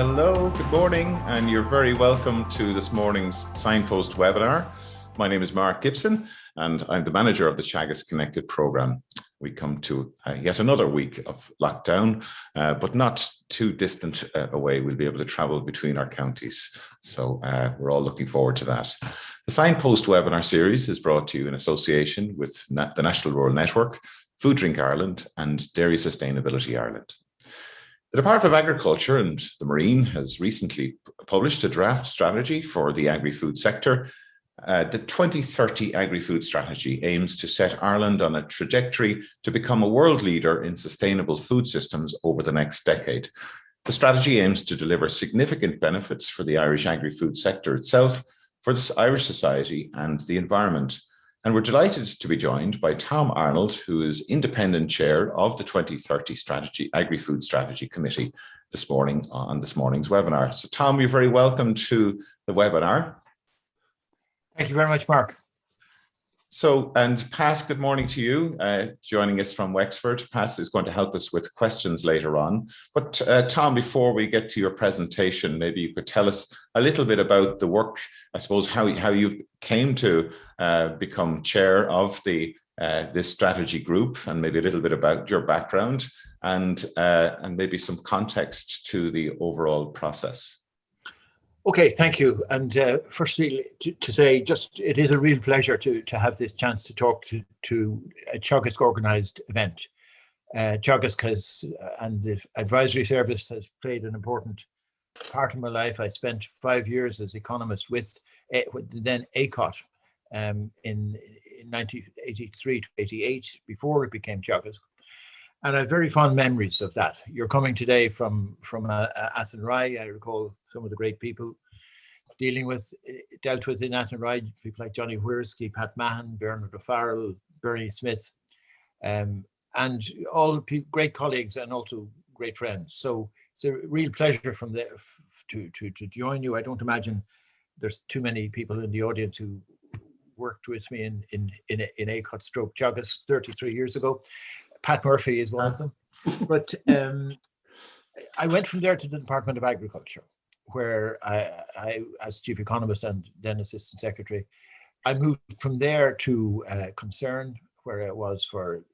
Hello, good morning, and you're very welcome to this morning's Signpost webinar. My name is Mark Gibson, and I'm the manager of the Teagasc ConnectEd Programme. We come to yet another week of lockdown, but not too distant away. We'll be able to travel between our counties, so we're all looking forward to that. The Signpost webinar series is brought to you in association with the National Rural Network, Food Drink Ireland, and Dairy Sustainability Ireland. The Department of Agriculture and the Marine has recently published a draft strategy for the agri-food sector. The 2030 Agri-Food Strategy aims to set Ireland on a trajectory to become a world leader in sustainable food systems over the next decade. The strategy aims to deliver significant benefits for the Irish agri-food sector itself, for the Irish society and the environment. And we're delighted to be joined by Tom Arnold, who is independent chair of the 2030 Agri Food Strategy Committee this morning on this morning's webinar. So Tom, you're very welcome to the webinar. Thank you very much, Mark. So, and Pat, good morning to you, joining us from Wexford. Pat is going to help us with questions later on. But Tom, before we get to your presentation, maybe you could tell us a little bit about the work, I suppose, how you came to become chair of this strategy group, and maybe a little bit about your background and maybe some context to the overall process. Okay, thank you. And firstly, to say, just it is a real pleasure to have this chance to talk to a Teagasc organised event. Teagasc has, and the advisory service has played an important part in my life. I spent 5 years as economist with then ACOT in 1983 to 88, before it became Teagasc. And I have very fond memories of that. You're coming today from Athenry. I recall some of the great people dealt with in Athenry, people like Johnny Wiersky, Pat Mahan, Bernard O'Farrell, Bernie Smith, and all great colleagues and also great friends. So it's a real pleasure from there to join you. I don't imagine there's too many people in the audience who worked with me in ACOT stroke Teagasc 33 years ago. Pat Murphy is one of them. But I went from there to the Department of Agriculture, where I as chief economist and then assistant secretary, I moved from there to Concern, where I was for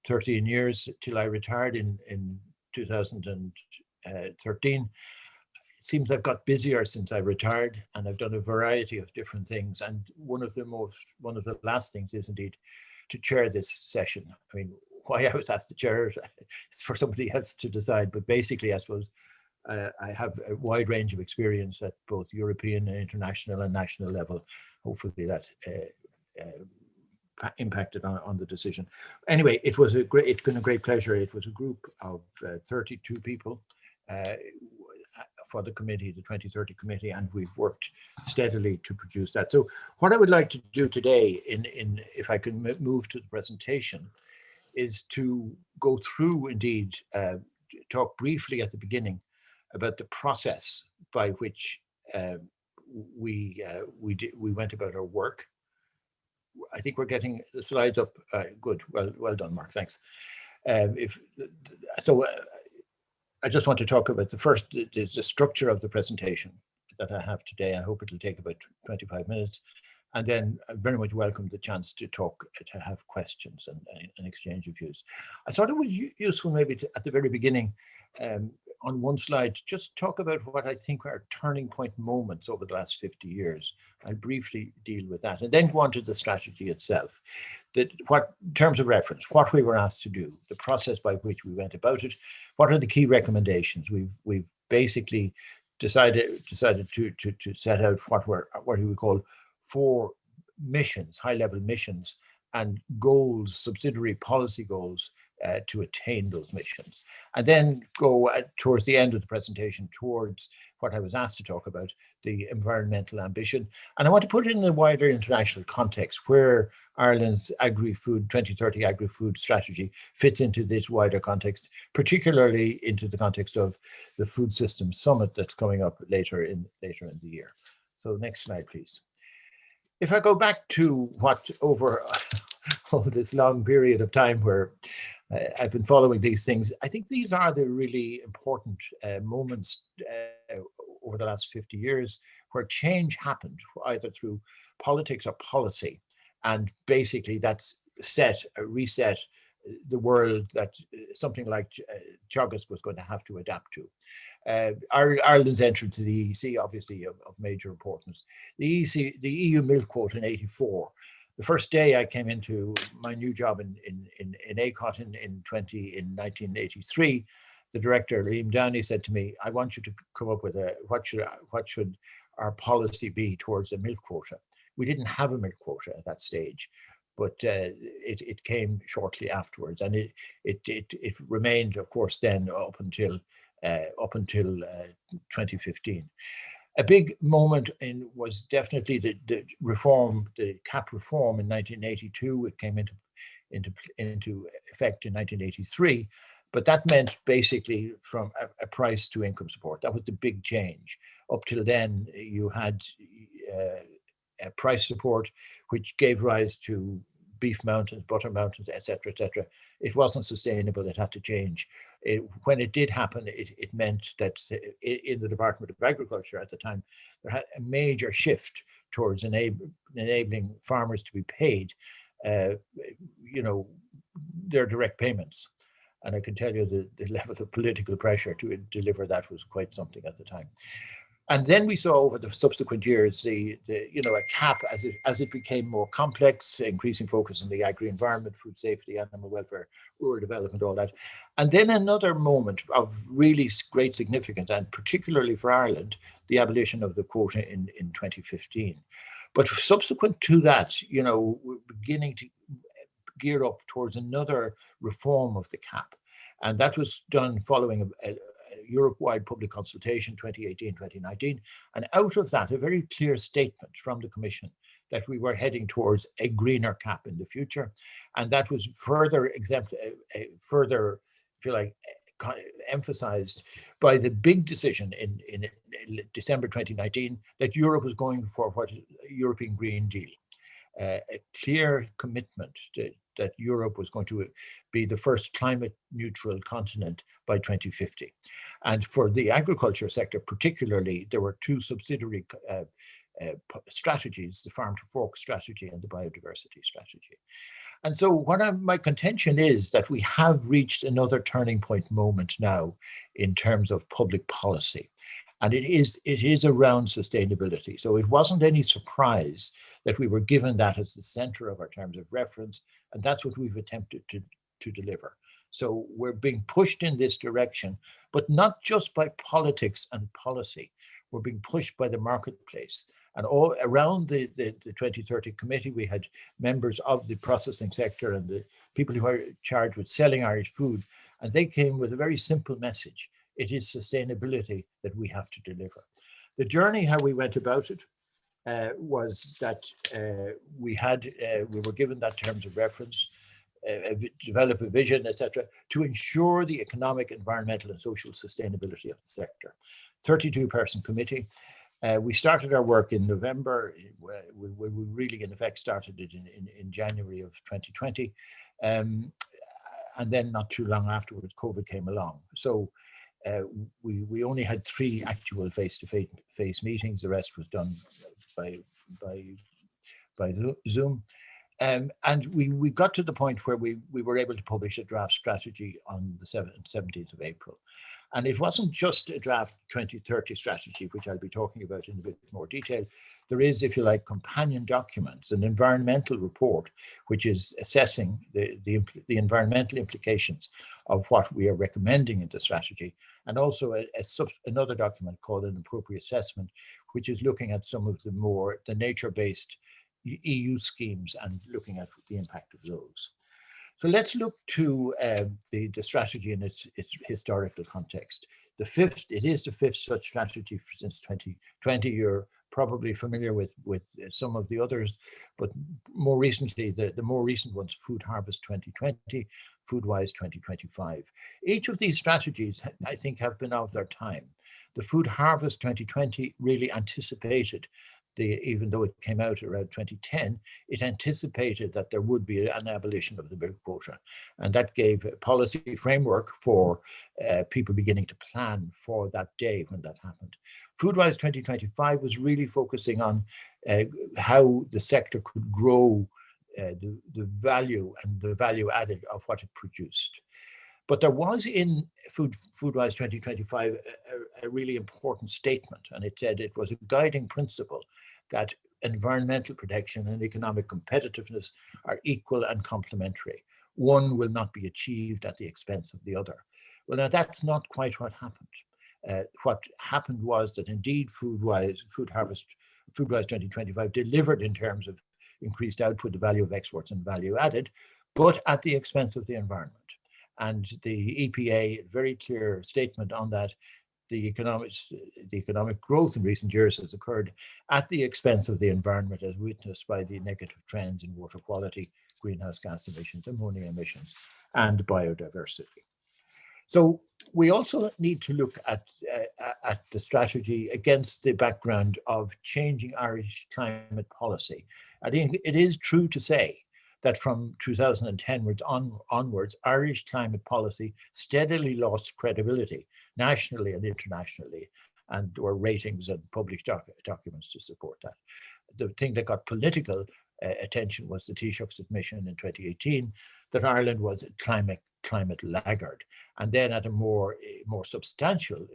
13 years till I retired in 2013. It seems I've got busier since I retired, and I've done a variety of different things. And one of the last things is indeed to chair this session. I mean, why I was asked to chair it is for somebody else to decide. But basically, I suppose I have a wide range of experience at both European and international and national level. Hopefully that impacted on the decision. Anyway, it's been a great pleasure. It was a group of 32 people for the committee, the 2030 committee, and we've worked steadily to produce that. So what I would like to do today, if I can move to the presentation, is to go through, indeed, talk briefly at the beginning about the process by which we went about our work. I think we're getting the slides up. Good, well done, Mark. Thanks. I just want to talk about the structure of the presentation that I have today. I hope it'll take about 25 minutes. And then I very much welcome the chance to have questions and exchange of views. I thought it was useful maybe at the very beginning, on one slide, just talk about what I think are turning point moments over the last 50 years. I'll briefly deal with that and then go on to the strategy itself. In terms of reference, what we were asked to do, the process by which we went about it, what are the key recommendations? We've basically decided to set out what we would call 4 missions, high-level missions, and goals, subsidiary policy goals to attain those missions. And then go towards the end of the presentation towards what I was asked to talk about, the environmental ambition. And I want to put it in a wider international context where Ireland's 2030 Agri-Food Strategy fits into this wider context, particularly into the context of the Food Systems Summit that's coming up later in the year. So next slide, please. If I go back to what over this long period of time where I've been following these things. I think these are the really important moments over the last 50 years where change happened, either through politics or policy. And basically that's reset the world that something like Teagasc was going to have to adapt to. Ireland's entry to the EEC, obviously of major importance. The EU milk quota in '84. The first day I came into my new job in ACOT in 1983, the director, Liam Downey, said to me, I want you to come up with what should our policy be towards a milk quota. We didn't have a milk quota at that stage, but it came shortly afterwards, and it remained, of course, then up until 2015. A big moment was definitely the reform, the CAP reform in 1982. It came into effect in 1983, but that meant basically from a price to income support. That was the big change. Up till then, you had a price support, which gave rise to beef mountains, butter mountains, etc., etc. It wasn't sustainable. It had to change. When it did happen, it meant that in the Department of Agriculture at the time, there had a major shift towards enabling farmers to be paid, their direct payments. And I can tell you the level of political pressure to deliver that was quite something at the time. And then we saw over the subsequent years a CAP as it became more complex, increasing focus on the agri environment, food safety, animal welfare, rural development, all that. And then another moment of really great significance, and particularly for Ireland, the abolition of the quota in 2015. But subsequent to that, we're beginning to gear up towards another reform of the CAP. And that was done following a Europe-wide public consultation, 2018-2019, and out of that, a very clear statement from the Commission that we were heading towards a greener CAP in the future, and that was further emphasized by the big decision in December 2019 that Europe was going for what European Green Deal, a clear commitment that Europe was going to be the first climate neutral continent by 2050. And for the agriculture sector particularly, there were two subsidiary strategies, the farm to fork strategy and the biodiversity strategy. And so my contention is that we have reached another turning point moment now in terms of public policy. And it is around sustainability. So it wasn't any surprise that we were given that as the center of our terms of reference, and that's what we've attempted to deliver. So we're being pushed in this direction, but not just by politics and policy. We're being pushed by the marketplace. And all around the 2030 committee, we had members of the processing sector and the people who are charged with selling Irish food, and they came with a very simple message. It is sustainability that we have to deliver. The journey, how we went about it, was that we were given that terms of reference, develop a vision, etc., to ensure the economic, environmental, and social sustainability of the sector. 32-person committee. We started our work in November. We really, in effect, started it in January of 2020. And then not too long afterwards, COVID came along. So we only had 3 actual face-to-face meetings. The rest was done by Zoom. And we got to the point where we were able to publish a draft strategy on the 17th of April. And it wasn't just a draft 2030 strategy, which I'll be talking about in a bit more detail. There is, if you like, companion documents, an environmental report, which is assessing the environmental implications of what we are recommending in the strategy, and also another document called an appropriate assessment, which is looking at some of the nature-based EU schemes and looking at the impact of those. So let's look to the strategy in its historical context. It is the fifth such strategy since 2020. You're probably familiar with some of the others, but more recently, the more recent ones, Food Harvest 2020, Foodwise 2025. Each of these strategies, I think, have been of their time. The Food Harvest 2020 really anticipated even though it came out around 2010, it anticipated that there would be an abolition of the milk quota. And that gave a policy framework for people beginning to plan for that day when that happened. Foodwise 2025 was really focusing on how the sector could grow the value and the value added of what it produced. But there was in Foodwise 2025 a really important statement, and it said it was a guiding principle that environmental protection and economic competitiveness are equal and complementary. One will not be achieved at the expense of the other. Well, now that's not quite what happened. What happened was that indeed Foodwise 2025 delivered in terms of increased output, the value of exports and value added, but at the expense of the environment. And the EPA, very clear statement on that, the economic growth in recent years has occurred at the expense of the environment, as witnessed by the negative trends in water quality, greenhouse gas emissions, ammonia emissions, and biodiversity. So we also need to look at the strategy against the background of changing Irish climate policy. I think it is true to say that from 2010 onwards, Irish climate policy steadily lost credibility nationally and internationally, and there were ratings and published documents to support that. The thing that got political attention was the Taoiseach's admission in 2018 that Ireland was a climate laggard. And then at a more substantial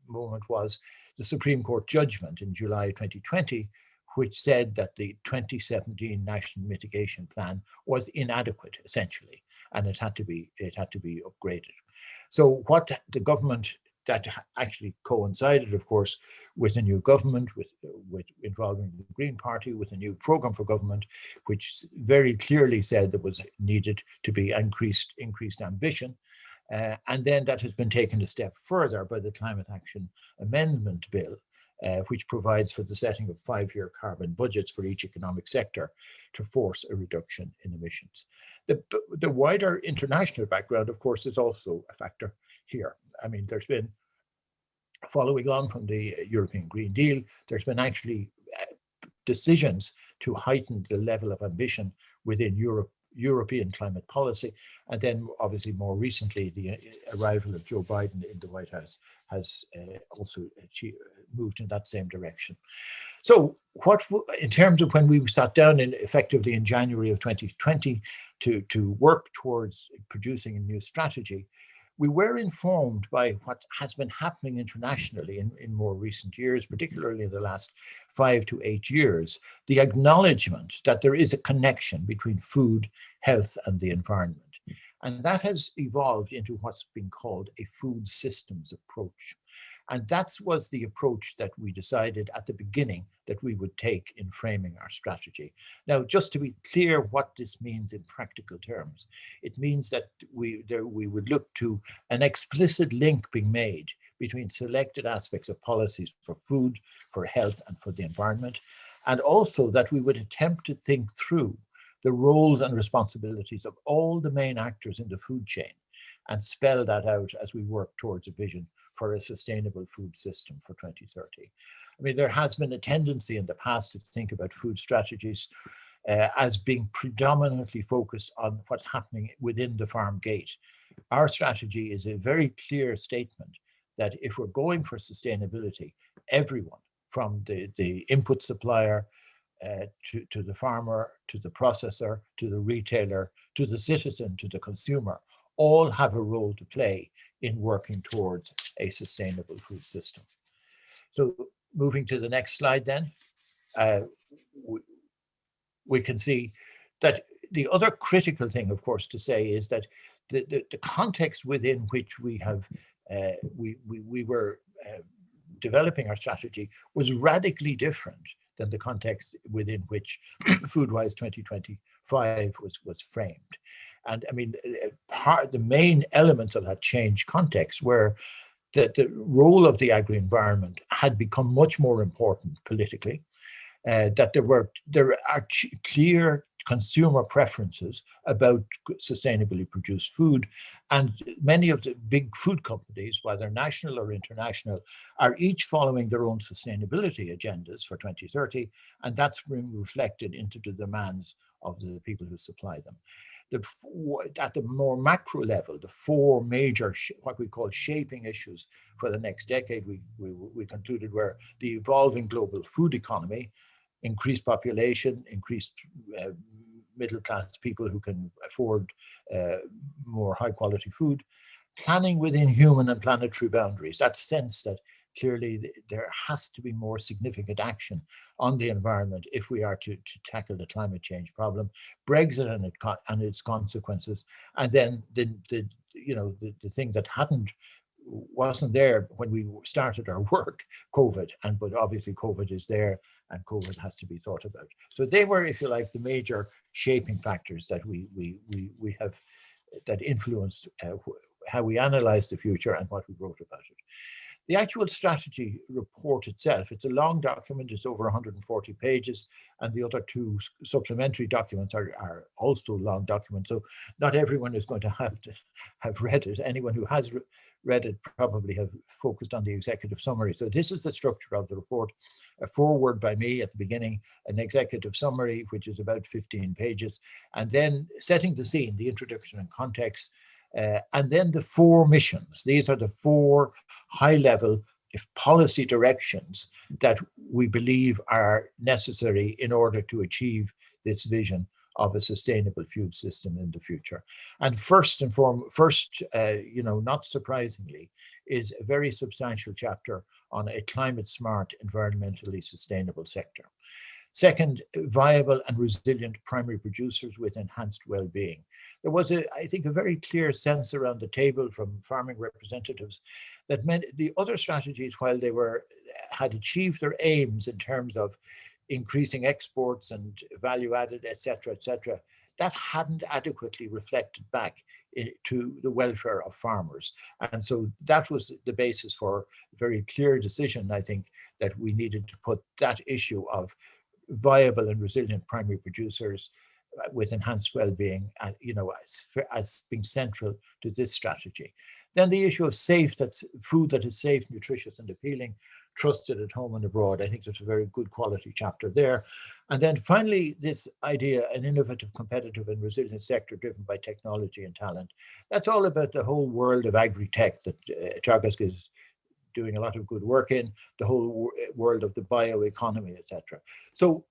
moment was the Supreme Court judgment in July 2020, which said that the 2017 National Mitigation Plan was inadequate, essentially, and it had to be upgraded. So what the government, that actually coincided, of course, with a new government, with involving the Green Party, with a new programme for government, which very clearly said there was needed to be increased ambition. And then that has been taken a step further by the Climate Action Amendment Bill, which provides for the setting of 5-year carbon budgets for each economic sector to force a reduction in emissions. The wider international background, of course, is also a factor here. I mean, there's been, following on from the European Green Deal, there's been actually decisions to heighten the level of ambition within European climate policy. And then obviously more recently, the arrival of Joe Biden in the White House has also moved in that same direction. So what, in terms of when we sat down effectively in January of 2020 to work towards producing a new strategy, we were informed by what has been happening internationally in more recent years, particularly in the last 5 to 8 years, the acknowledgement that there is a connection between food, health, and the environment. And that has evolved into what's been called a food systems approach. And that was the approach that we decided at the beginning that we would take in framing our strategy. Now, just to be clear what this means in practical terms, it means that we would look to an explicit link being made between selected aspects of policies for food, for health, and for the environment, and also that we would attempt to think through the roles and responsibilities of all the main actors in the food chain and spell that out as we work towards a vision for a sustainable food system for 2030. I mean, there has been a tendency in the past to think about food strategies as being predominantly focused on what's happening within the farm gate. Our strategy is a very clear statement that if we're going for sustainability, everyone from the input supplier to the farmer, to the processor, to the retailer, to the citizen, to the consumer, all have a role to play in working towards a sustainable food system. So moving to the next slide then, we can see that the other critical thing, of course, to say is that the context within which we have we were developing our strategy was radically different than the context within which Foodwise 2025 was framed. And I mean, the main elements of that changed context were that the role of the agri-environment had become much more important politically. that there are clear consumer preferences about sustainably produced food, and many of the big food companies, whether national or international, are each following their own sustainability agendas for 2030, and that's being reflected into the demands of the people who supply them. At the more macro level, the four major, what we call shaping issues for the next decade, we concluded were the evolving global food economy, increased population, increased middle-class people who can afford more high-quality food, planning within human and planetary boundaries, that sense that clearly there has to be more significant action on the environment if we are to tackle the climate change problem, Brexit and its consequences, and then the thing that wasn't there when we started our work, COVID, but obviously COVID is there and COVID has to be thought about. So they were, if you like, the major shaping factors that we have that influenced how we analyze the future and what we wrote about it. The actual strategy report itself, it's a long document, it's over 140 pages, and the other two supplementary documents are also long documents, so not everyone is going to have read it. Anyone who has read it probably have focused on the executive summary. So this is the structure of the report: a foreword by me at the beginning, an executive summary, which is about 15 pages, and then setting the scene, the introduction and context, and then the four missions. These are the four high-level policy directions that we believe are necessary in order to achieve this vision of a sustainable food system in the future. And first, not surprisingly, is a very substantial chapter on a climate-smart, environmentally sustainable sector. Second, viable and resilient primary producers with enhanced well-being. There was, I think, a very clear sense around the table from farming representatives that the other strategies, while they had achieved their aims in terms of increasing exports and value added, et cetera, that hadn't adequately reflected back to the welfare of farmers. And so that was the basis for a very clear decision, I think, that we needed to put that issue of viable and resilient primary producers with enhanced well-being, as being central to this strategy. Then the issue of food that is safe, nutritious, and appealing, trusted at home and abroad. I think there's a very good quality chapter there. And then finally, this idea, an innovative, competitive, and resilient sector driven by technology and talent. That's all about the whole world of agri-tech that Teagasc is doing a lot of good work in, the whole world of the bioeconomy, etc. So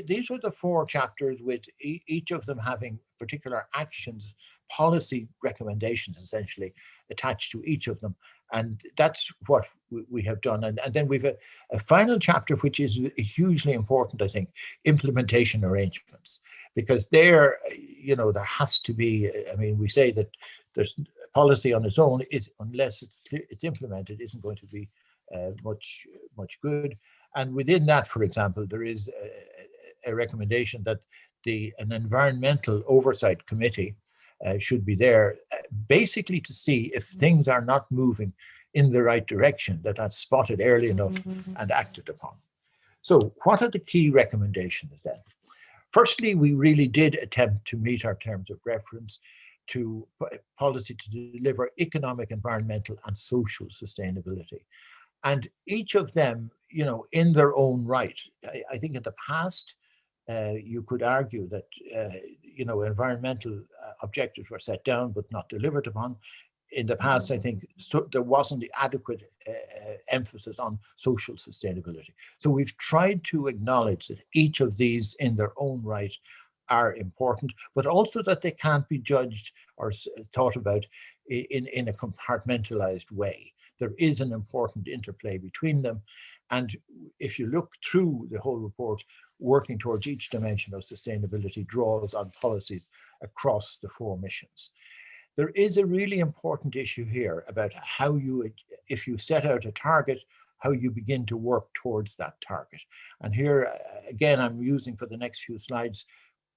these were the four chapters, with each of them having particular actions, policy recommendations essentially attached to each of them. And that's what we have done. And then we've a final chapter, which is hugely important, I think, implementation arrangements. Because there has to be, we say that there's policy on its own, unless it's implemented, isn't going to be much good. And within that, for example, there is a recommendation that an environmental oversight committee should be there, basically to see if things are not moving in the right direction, that's spotted early enough and acted upon. So what are the key recommendations then? Firstly, we really did attempt to meet our terms of reference to policy to deliver economic, environmental, and social sustainability. And each of them, in their own right. I think in the past, you could argue that, environmental objectives were set down but not delivered upon. In the past, I think there wasn't the adequate emphasis on social sustainability. So we've tried to acknowledge that each of these in their own right are important, but also that they can't be judged or thought about in a compartmentalized way. There is an important interplay between them. And if you look through the whole report, working towards each dimension of sustainability draws on policies across the four missions. There is a really important issue here about how if you set out a target, how you begin to work towards that target. And here, again, I'm using for the next few slides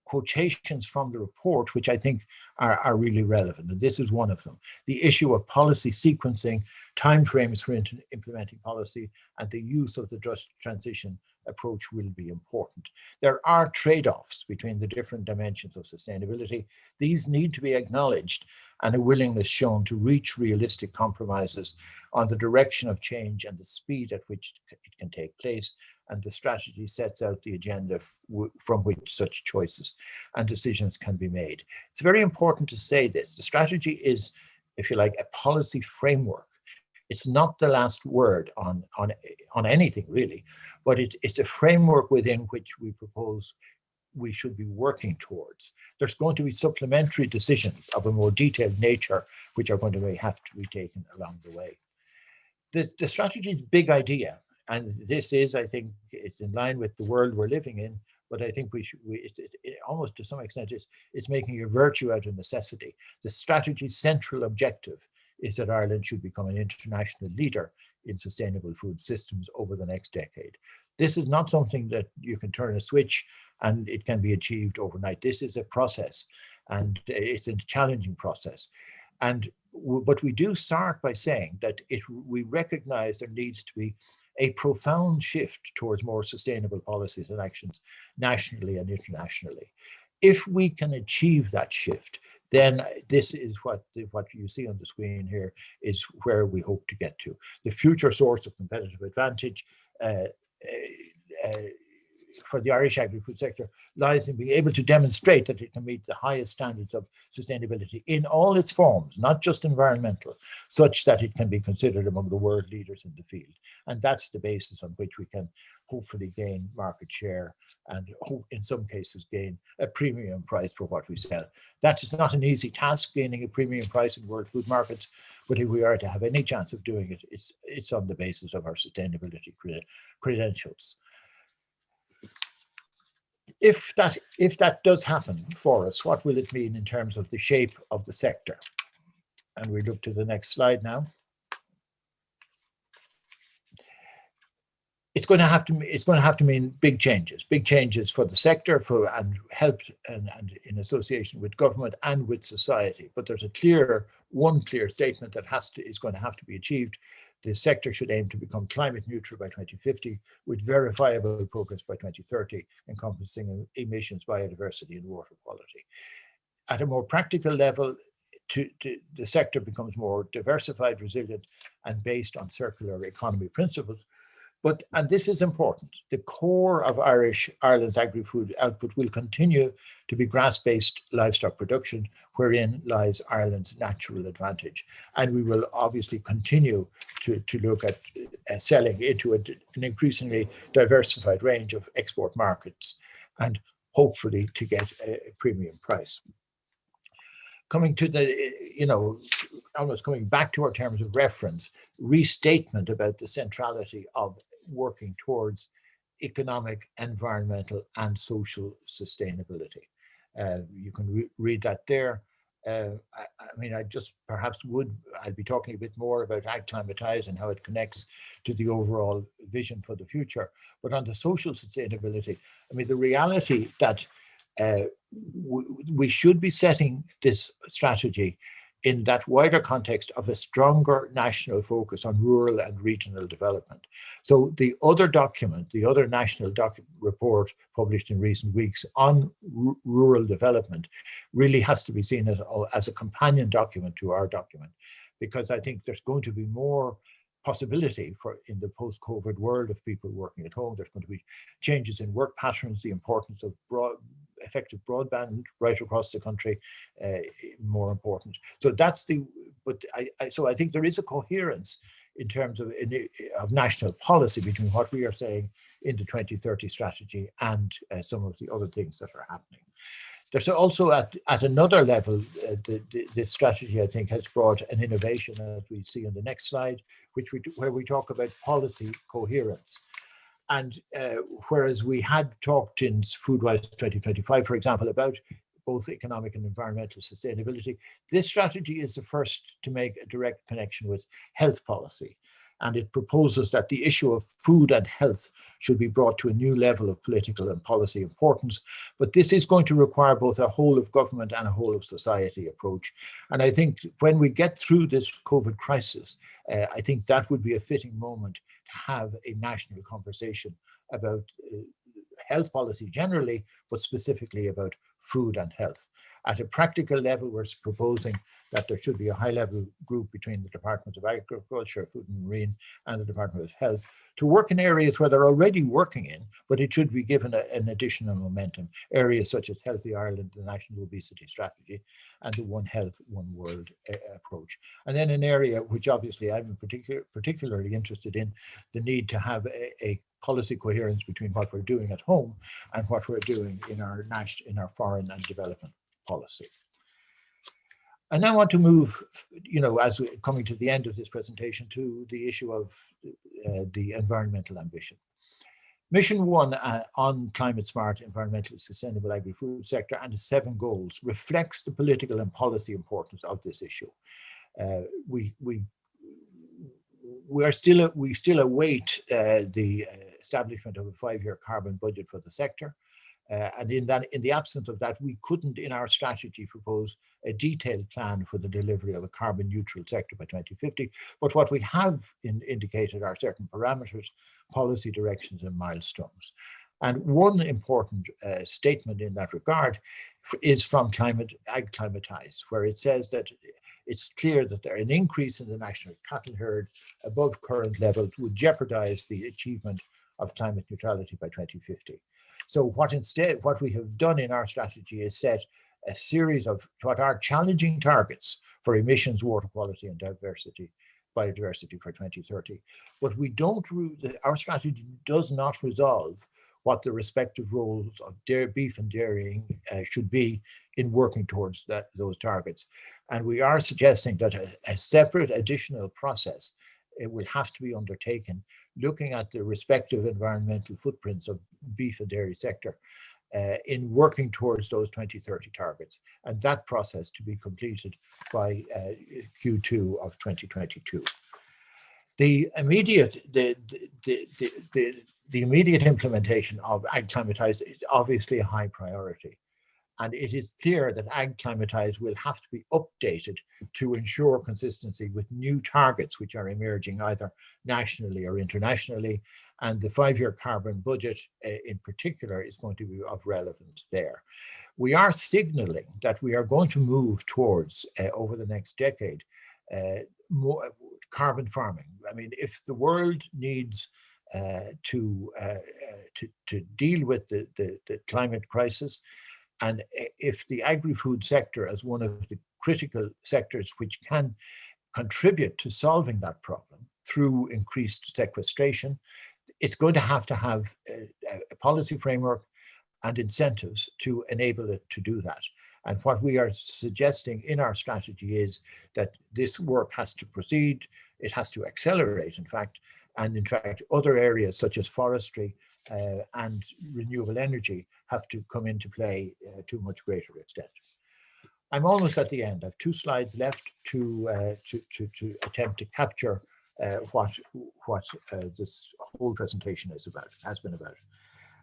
quotations from the report, which I think are really relevant. And this is one of them. The issue of policy sequencing, timeframes for implementing policy, and the use of the just transition approach will be important. There are trade-offs between the different dimensions of sustainability. These need to be acknowledged, and a willingness shown to reach realistic compromises on the direction of change and the speed at which it can take place. And the strategy sets out the agenda from which such choices and decisions can be made. It's very important to say this. The strategy is, if you like, a policy framework. It's not the last word on anything really, but it's a framework within which we propose we should be working towards. There's going to be supplementary decisions of a more detailed nature, which are going to have to be taken along the way. The strategy's big idea, and this is, I think, it's in line with the world we're living in, but I think it almost to some extent it's making a virtue out of necessity. The strategy's central objective is that Ireland should become an international leader in sustainable food systems over the next decade. This is not something that you can turn a switch and it can be achieved overnight. This is a process, and it's a challenging process. But we do start by saying that we recognize there needs to be a profound shift towards more sustainable policies and actions nationally and internationally. If we can achieve that shift, then this is what you see on the screen here is where we hope to get to. The future source of competitive advantage for the Irish agri-food sector lies in being able to demonstrate that it can meet the highest standards of sustainability in all its forms, not just environmental, such that it can be considered among the world leaders in the field. And that's the basis on which we can hopefully gain market share and in some cases gain a premium price for what we sell. That is not an easy task, gaining a premium price in world food markets, but if we are to have any chance of doing it, it's on the basis of our sustainability credentials. If that does happen for us, what will it mean in terms of the shape of the sector? And we look to the next slide now. It's going to have to mean big changes for the sector, and help and in association with government and with society. But there's one clear statement that is going to have to be achieved. The sector should aim to become climate neutral by 2050, with verifiable progress by 2030, encompassing emissions, biodiversity, and water quality. At a more practical level, the sector becomes more diversified, resilient, and based on circular economy principles. And this is important, the core of Ireland's agri-food output will continue to be grass-based livestock production, wherein lies Ireland's natural advantage. And we will obviously continue to look at selling into an increasingly diversified range of export markets, and hopefully to get a premium price. Coming to almost coming back to our terms of reference, restatement about the centrality of working towards economic, environmental, and social sustainability. You can read that there. I just perhaps I'll be talking a bit more about Acclimatize and how it connects to the overall vision for the future. But on the social sustainability, the reality that we should be setting this strategy in that wider context of a stronger national focus on rural and regional development. So the other national report published in recent weeks on rural development really has to be seen as a companion document to our document, because I think there's going to be more possibility in the post-COVID world of people working at home. There's going to be changes in work patterns, the importance of effective broadband right across the country, more important. So I think there is a coherence in terms of national policy between what we are saying in the 2030 strategy and some of the other things that are happening. There's also at another level, this strategy, I think, has brought an innovation that we see on the next slide, where we talk about policy coherence. And whereas we had talked in Foodwise 2025, for example, about both economic and environmental sustainability, this strategy is the first to make a direct connection with health policy. And it proposes that the issue of food and health should be brought to a new level of political and policy importance. But this is going to require both a whole of government and a whole of society approach. And I think when we get through this COVID crisis, I think that would be a fitting moment to have a national conversation about health policy generally, but specifically about food and health. At a practical level, we're proposing that there should be a high-level group between the Department of Agriculture, Food and Marine, and the Department of Health to work in areas where they're already working in, but it should be given an additional momentum. Areas such as Healthy Ireland, the National Obesity Strategy, and the One Health, One World approach. And then an area which obviously I'm particularly interested in, the need to have a policy coherence between what we're doing at home and what we're doing in our foreign and development policy. I now want to move, as we're coming to the end of this presentation, to the issue of the environmental ambition. Mission 1 on climate smart, environmentally sustainable agri-food sector and the 7 goals reflects the political and policy importance of this issue. We still await the establishment of a 5-year carbon budget for the sector. And in the absence of that, we couldn't in our strategy propose a detailed plan for the delivery of a carbon neutral sector by 2050. But what we have indicated are certain parameters, policy directions and milestones. And one important statement in that regard is from Ag-Climatize, where it says that it's clear that an increase in the national cattle herd above current levels would jeopardize the achievement of climate neutrality by 2050. So what we have done in our strategy is set a series of what are challenging targets for emissions, water quality and biodiversity for 2030. But our strategy does not resolve what the respective roles of beef and dairying should be in working towards those targets. And we are suggesting that a separate additional process will have to be undertaken, looking at the respective environmental footprints of beef and dairy sector in working towards those 2030 targets, and that process to be completed by Q2 of 2022. The immediate implementation of Ag-Climatize is obviously a high priority. And it is clear that Ag-Climatize will have to be updated to ensure consistency with new targets which are emerging either nationally or internationally. And the 5-year carbon budget in particular is going to be of relevance there. We are signaling that we are going to move towards, over the next decade, more carbon farming. I mean, if the world needs to deal with the climate crisis, and if the agri-food sector as one of the critical sectors which can contribute to solving that problem through increased sequestration, it's going to have a policy framework and incentives to enable it to do that. And what we are suggesting in our strategy is that this work has to proceed, it has to accelerate, in fact, and in fact, other areas such as forestry and renewable energy have to come into play to a much greater extent. I'm almost at the end. I have 2 slides left to attempt to capture what this whole presentation has been about.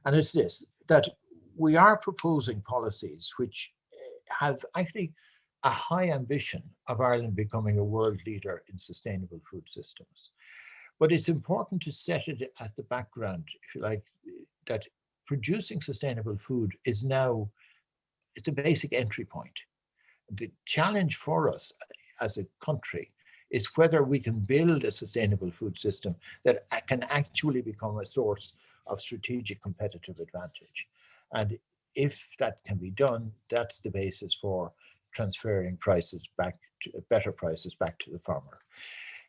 And it's this, that we are proposing policies which have actually a high ambition of Ireland becoming a world leader in sustainable food systems. But it's important to set it at the background, if you like, that producing sustainable food is now, it's a basic entry point. The challenge for us as a country is whether we can build a sustainable food system that can actually become a source of strategic competitive advantage. And if that can be done, that's the basis for transferring prices back to better prices back to the farmer.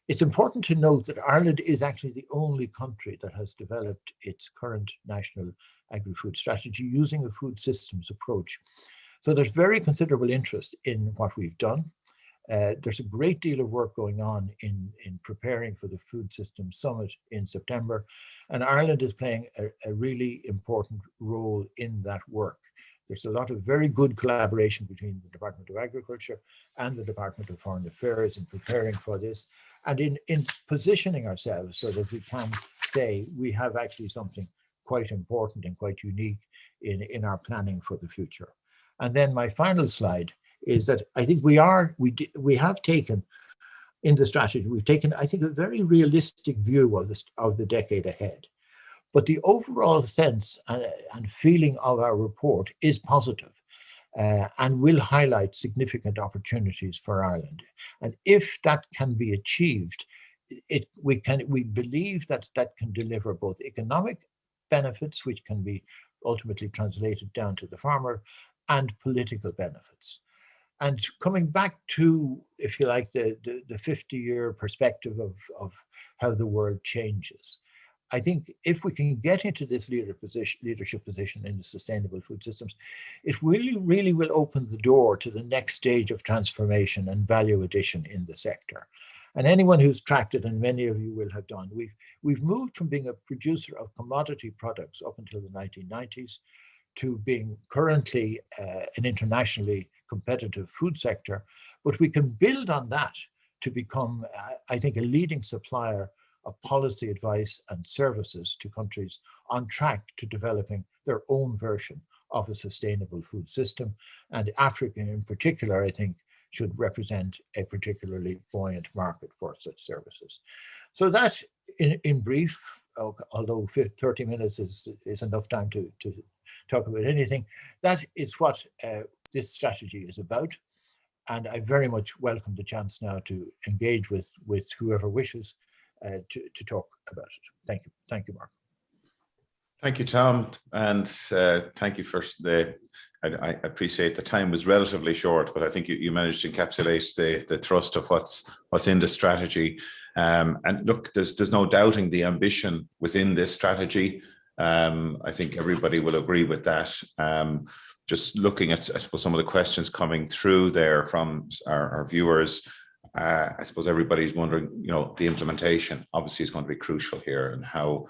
It's important to note that Ireland is actually the only country that has developed its current national agri-food strategy using a food systems approach. So there's very considerable interest in what we've done. There's a great deal of work going on in preparing for the Food Systems Summit in September, and Ireland is playing a really important role in that work. There's a lot of very good collaboration between the Department of Agriculture and the Department of Foreign Affairs in preparing for this and in positioning ourselves so that we can say we have actually something quite important and quite unique in our planning for the future. And then my final slide is that I think we have taken in the strategy, we've taken, I think, a very realistic view of the decade ahead. But the overall sense and feeling of our report is positive, and will highlight significant opportunities for Ireland. And if that can be achieved, we believe that that can deliver both economic benefits, which can be ultimately translated down to the farmer, and political benefits. And coming back to, if you like, the 50-year perspective of how the world changes, I think if we can get into this leadership position in the sustainable food systems, it really will open the door to the next stage of transformation and value addition in the sector. And anyone who's tracked it, and many of you will have done, we've moved from being a producer of commodity products up until the 1990s to being currently an internationally competitive food sector, but we can build on that to become, I think, a leading supplier of policy advice and services to countries on track to developing their own version of a sustainable food system. And Africa in particular, I think, should represent a particularly buoyant market for such services. So that, in brief, although 30 minutes is enough time to talk about anything, that is what this strategy is about. And I very much welcome the chance now to engage with whoever wishes to talk about it. Thank you. Thank you, Mark. Thank you, Tom, and thank you for I appreciate the time was relatively short, but I think you managed to encapsulate the thrust of what's in the strategy. And look, there's no doubting the ambition within this strategy. I think everybody will agree with that. Just looking at, I suppose, some of the questions coming through there from our viewers, I suppose everybody's wondering, the implementation obviously is going to be crucial here, and how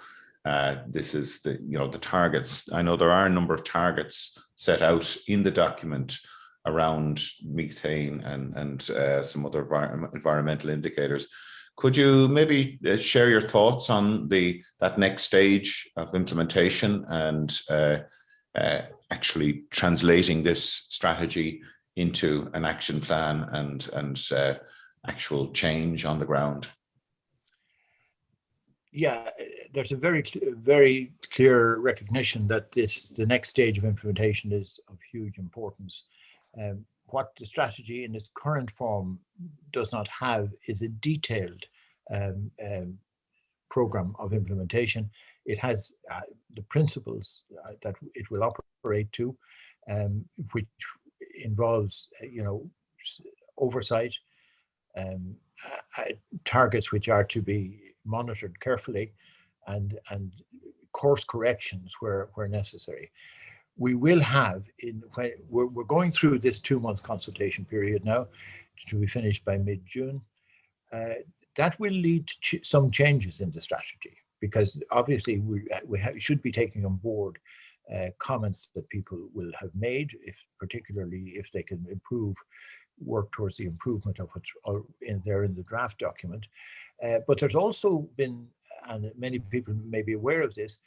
this is the targets. I know there are a number of targets set out in the document around methane and some other environmental indicators. Could you maybe share your thoughts on that next stage of implementation and actually translating this strategy into an action plan and actual change on the ground? Yeah, there's a very clear recognition that the next stage of implementation is of huge importance. What the strategy in its current form does not have is a detailed program of implementation. It has the principles that it will operate to, which involves, oversight, targets which are to be monitored carefully, and course corrections where necessary. We will have, we're going through this 2-month consultation period now, to be finished by mid-June. That will lead to some changes in the strategy, because obviously we should be taking on board comments that people will have made, particularly if they can work towards the improvement of what's in the draft document. But there's also been, and many people may be aware of this,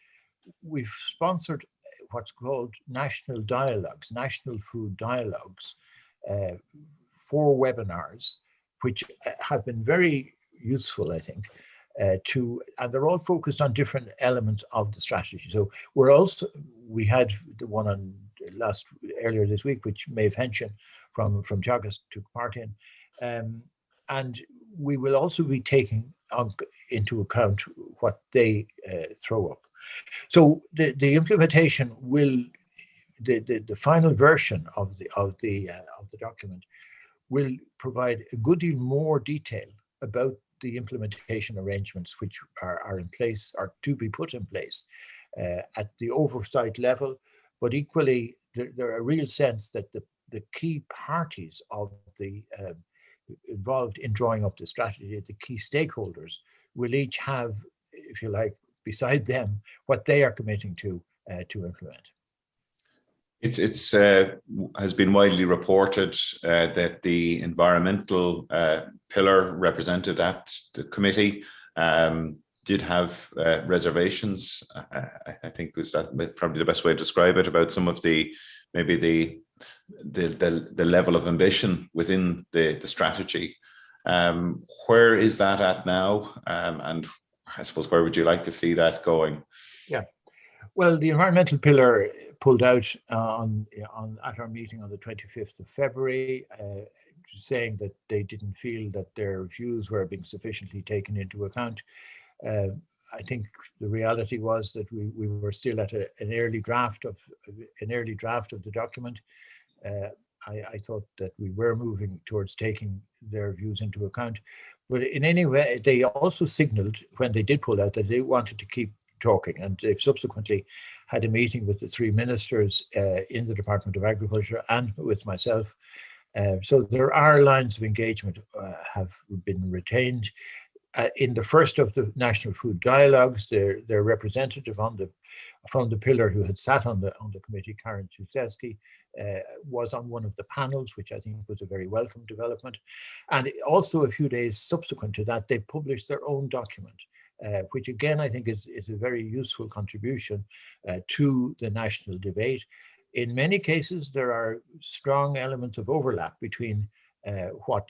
we've sponsored what's called national dialogues, national food dialogues, 4 webinars, which have been very useful, I think, and they're all focused on different elements of the strategy. So we had the one earlier this week, which Maeve Henshin from Teagasc took part in, and we will also be taking into account what they throw up. So the implementation will, the final version of the document will provide a good deal more detail about the implementation arrangements which are in place, or to be put in place at the oversight level, but equally there are a real sense that the key parties of the involved in drawing up the strategy, the key stakeholders, will each have, if you like, beside them, what they are committing to implement. It's has been widely reported that the environmental pillar represented at the committee did have reservations. I think was that probably the best way to describe it, about some of the level of ambition within the strategy. Where is that at now, and I suppose, where would you like to see that going? Yeah. Well, the environmental pillar pulled out at our meeting on the 25th of February, saying that they didn't feel that their views were being sufficiently taken into account. I think the reality was that we were still at an early draft of the document. I thought that we were moving towards taking their views into account, but in any way, they also signaled when they did pull out that they wanted to keep talking, and they've subsequently had a meeting with the three ministers in the Department of Agriculture and with myself. So there are lines of engagement have been retained. In the first of the National Food Dialogues, their representative from the pillar who had sat on the committee, Karen Teagasc, was on one of the panels, which I think was a very welcome development. And also a few days subsequent to that, they published their own document, which again I think is a very useful contribution to the national debate. In many cases, there are strong elements of overlap between what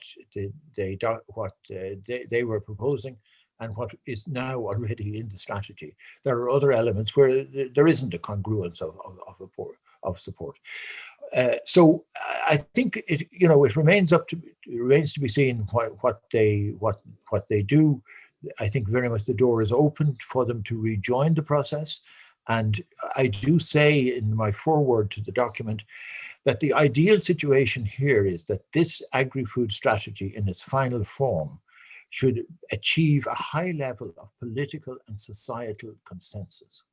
they were proposing and what is now already in the strategy. There are other elements where there isn't a congruence of support. So I think it remains to be seen what they do. I think very much the door is open for them to rejoin the process. And I do say in my foreword to the document that the ideal situation here is that this agri-food strategy in its final form should achieve a high level of political and societal consensus.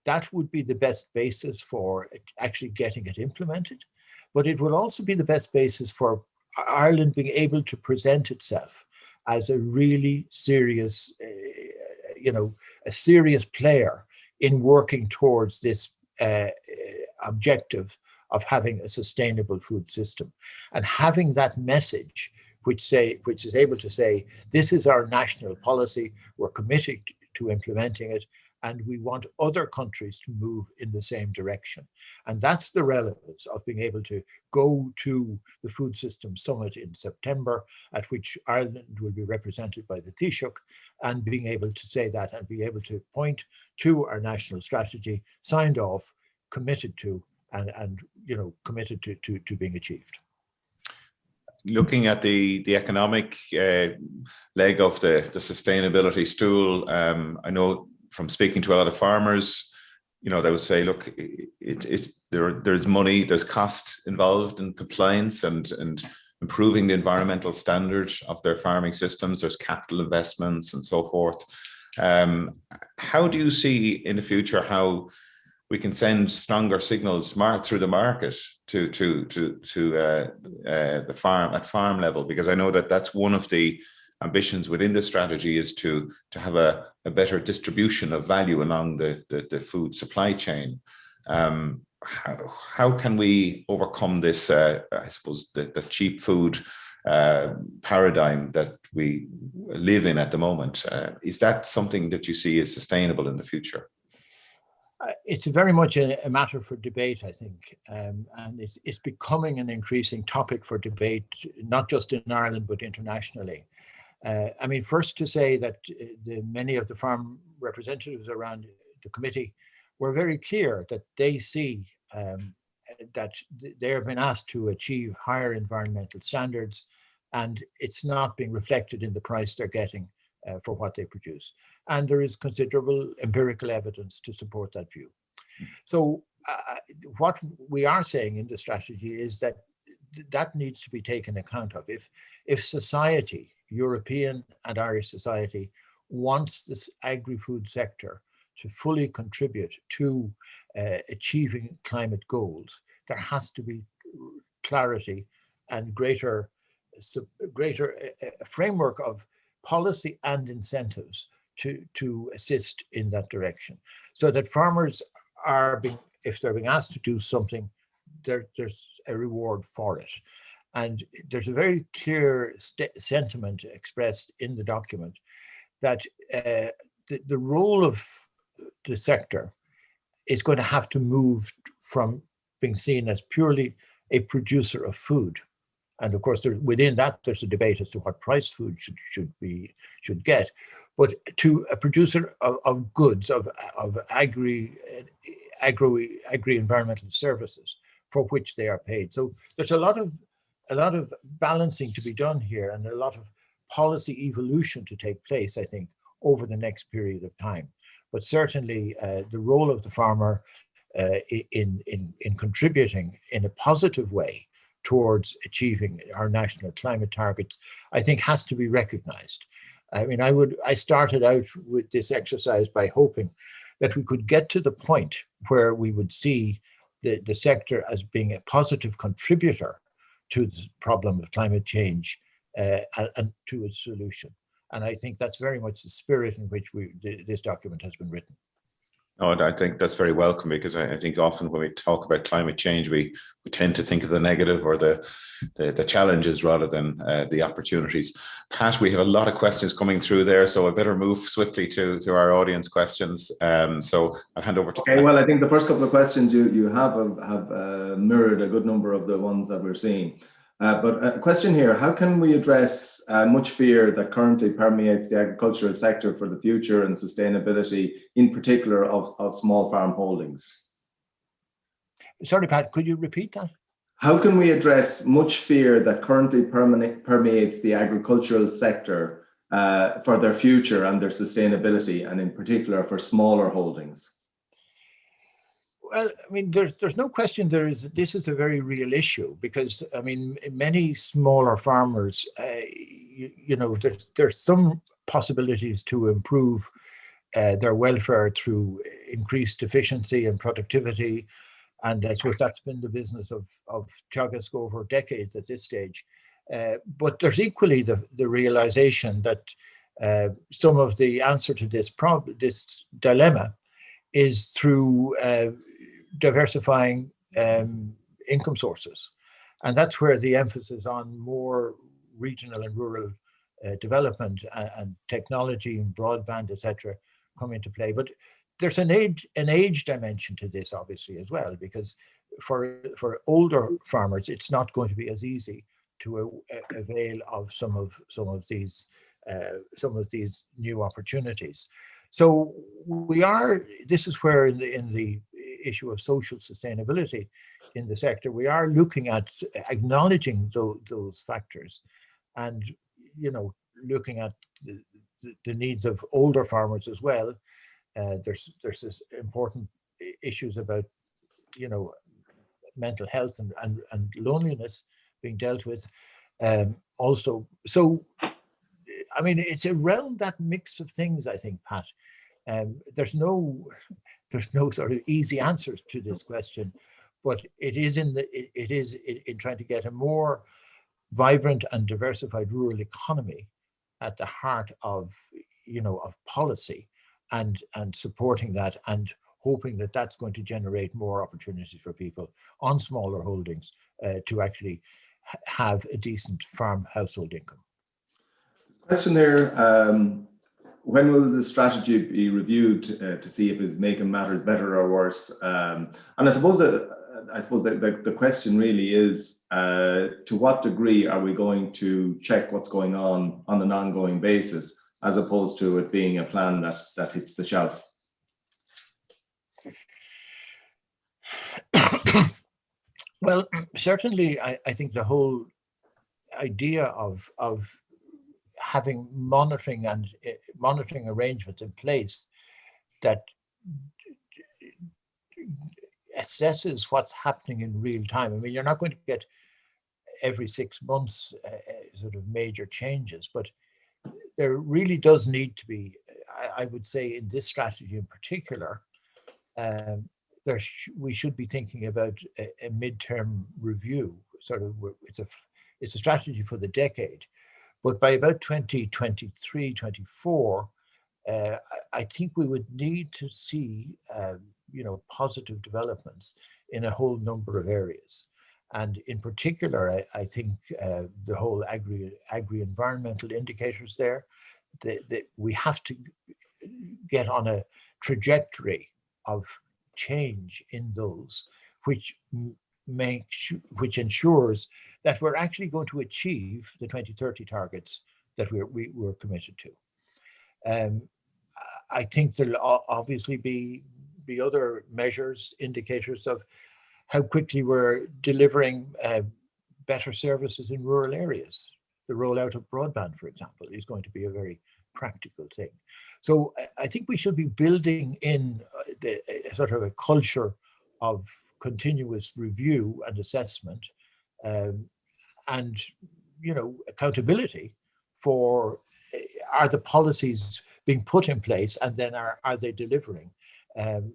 That would be the best basis for actually getting it implemented, but it would also be the best basis for Ireland being able to present itself as a really serious, a serious player in working towards this objective of having a sustainable food system, and having that message which is able to say, this is our national policy, we're committed to implementing it, and we want other countries to move in the same direction. And that's the relevance of being able to go to the Food System Summit in September, at which Ireland will be represented by the Taoiseach, and being able to say that and be able to point to our national strategy, signed off, committed to, and committed to being achieved. Looking at the economic leg of the sustainability stool, I know from speaking to a lot of farmers, they would say, look, there's money, there's cost involved in compliance and improving the environmental standard of their farming systems. There's capital investments and so forth. How do you see in the future how we can send stronger signals through the market to the farm level? Because I know that's one of the ambitions within the strategy, is to have a better distribution of value along the food supply chain. How can we overcome this, I suppose, the cheap food paradigm that we live in at the moment? Is that something that you see as sustainable in the future? It's very much a matter for debate, I think, and it's becoming an increasing topic for debate, not just in Ireland, but internationally. I mean, first to say that many of the farm representatives around the committee were very clear that they see that they have been asked to achieve higher environmental standards, and it's not being reflected in the price they're getting for what they produce. And there is considerable empirical evidence to support that view. So what we are saying in the strategy is that that needs to be taken account of. If society, European and Irish society, wants this agri-food sector to fully contribute to achieving climate goals, there has to be clarity and greater framework of policy and incentives to assist in that direction, so that farmers if they're being asked to do something, there's a reward for it. And there's a very clear sentiment expressed in the document that the role of the sector is going to have to move from being seen as purely a producer of food And of course, within that, there's a debate as to what price food should get. But to a producer of goods, of agri-environmental services for which they are paid. So there's a lot of balancing to be done here, and a lot of policy evolution to take place, I think, over the next period of time. But certainly the role of the farmer in contributing in a positive way towards achieving our national climate targets, I think has to be recognized. I mean, I started out with this exercise by hoping that we could get to the point where we would see the sector as being a positive contributor to the problem of climate change and to its solution. And I think that's very much the spirit in which this document has been written. Oh, I think that's very welcome, because I think often when we talk about climate change, we tend to think of the negative or the challenges rather than the opportunities. Pat, we have a lot of questions coming through there, so I better move swiftly to our audience questions. So I'll hand over to Okay, Pat. well, I think the first couple of questions you have mirrored a good number of the ones that we're seeing. But a question here, how can we address much fear that currently permeates the agricultural sector for the future and sustainability, in particular of small farm holdings? Sorry, Pat, could you repeat that? How can we address much fear that currently permeates the agricultural sector for their future and their sustainability, and in particular for smaller holdings? Well, I mean, there's no question this is a very real issue, because, I mean, many smaller farmers, you know, there's some possibilities to improve their welfare through increased efficiency and productivity. And I suppose that's been the business of Teagasc over decades at this stage. But there's equally the realization that some of the answer to this dilemma is through diversifying income sources. And that's where the emphasis on more regional and rural development and technology and broadband, etc., come into play. But there's an age dimension to this, obviously, as well, because for older farmers, it's not going to be as easy to avail of some of these new opportunities. So this is where in the issue of social sustainability in the sector, we are looking at acknowledging those factors, and, you know, looking at the needs of older farmers as well. There's this important issues about, you know, mental health and loneliness being dealt with also. So, I mean, it's around that mix of things, I think, Pat. There's no sort of easy answers to this question, but it is in trying to get a more vibrant and diversified rural economy at the heart of, you know, of policy, and supporting that, and hoping that that's going to generate more opportunities for people on smaller holdings to actually have a decent farm household income. Question there, when will the strategy be reviewed to see if it's making matters better or worse? And I suppose the question really is, to what degree are we going to check what's going on an ongoing basis, as opposed to it being a plan that hits the shelf? Well, certainly, I think the whole idea of having monitoring arrangements in place that assesses what's happening in real time. I mean, you're not going to get every 6 months sort of major changes, but there really does need to be, I would say, in this strategy in particular, we should be thinking about a midterm review. Sort of, it's a strategy for the decade, but by about 2023, 24, I think we would need to see, you know, positive developments in a whole number of areas. And in particular, I think the whole agri-environmental indicators there, that we have to get on a trajectory of change in those, which which ensures that we're actually going to achieve the 2030 targets that we're committed to. I think there'll obviously be other measures, indicators of how quickly we're delivering better services in rural areas. The rollout of broadband, for example, is going to be a very practical thing. So I think we should be building in a sort of a culture of continuous review and assessment, and accountability for are the policies being put in place, and then are they delivering, and